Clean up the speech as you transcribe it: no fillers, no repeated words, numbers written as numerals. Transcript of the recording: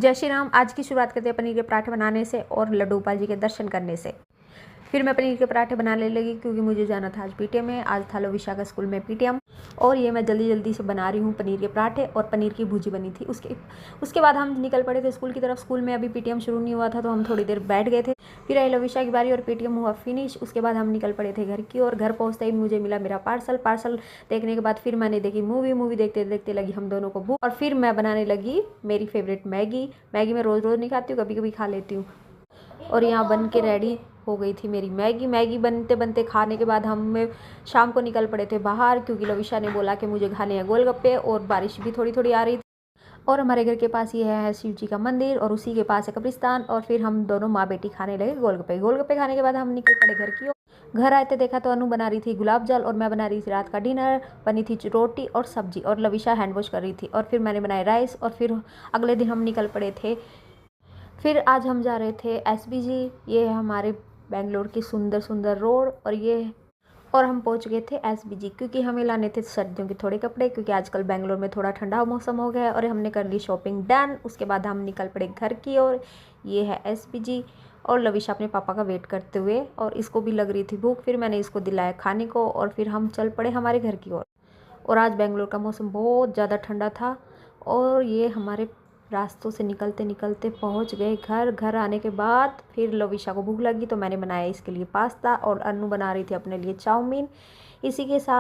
जय श्री राम। आज की शुरुआत करते हैं पनीर के पराठे बनाने से और लड्डू गोपाल जी के दर्शन करने से। फिर मैं पनीर के पराठे बनाने लगी क्योंकि मुझे जाना था आज पीटीएम में। आज था लविशा का स्कूल में पीटीएम और ये मैं जल्दी से बना रही हूँ पनीर के पराठे और पनीर की भुजी बनी थी। उसके बाद हम निकल पड़े थे स्कूल की तरफ। स्कूल में अभी पीटीएम शुरू नहीं हुआ था तो हम थोड़ी देर बैठ गए थे। फिर आई लविशा की बारी और पीटीएम हुआ फिनिश। उसके बाद हम निकल पड़े थे घर की और घर पहुँचते ही मुझे मिला मेरा पार्सल देखने के बाद फिर मैंने देखी मूवी देखते देखते लगी हम दोनों को भूख और फिर मैं बनाने लगी मेरी फेवरेट मैगी मैं रोज़ नहीं खाती हूँ, कभी कभी खा लेती हूँ। और यहाँ बन के रेडी हो गई थी मेरी मैगी बनते बनते खाने के बाद हम शाम को निकल पड़े थे बाहर क्योंकि लविशा ने बोला कि मुझे खाने हैं गोलगप्पे और बारिश भी थोड़ी आ रही थी। और हमारे घर के पास ये है शिव जी का मंदिर और उसी के पास है कब्रिस्तान। और फिर हम दोनों माँ बेटी खाने लगे गोलगप्पे खाने के बाद हम निकल पड़े घर की ओर। घर आए थे देखा तो अनु बना रही थी गुलाब जल और मैं बना रही थी रात का डिनर। बनी थी रोटी और सब्जी और लविशा हैंड वॉश कर रही थी और फिर मैंने बनाए राइस। और फिर अगले दिन हम निकल पड़े थे। फिर आज हम जा रहे थे एसबीजी। ये है हमारे बेंगलोर की सुंदर रोड और हम पहुंच गए थे एसबीजी क्योंकि हमें लाने थे सर्दियों के थोड़े कपड़े क्योंकि आजकल बेंगलोर में थोड़ा ठंडा मौसम हो गया है। और हमने कर ली शॉपिंग डन। उसके बाद हम निकल पड़े घर की ओर। ये है एसबीजी और लविशा अपने पापा का वेट करते हुए और इसको भी लग रही थी भूख। फिर मैंने इसको दिलाया खाने को और फिर हम चल पड़े हमारे घर की ओर। और आज बेंगलोर का मौसम बहुत ज़्यादा ठंडा था और ये हमारे रास्तों से निकलते पहुंच गए घर आने के बाद फिर लविशा को भूख लगी तो मैंने बनाया इसके लिए पास्ता और अनु बना रही थी अपने लिए चाउमीन। इसी के साथ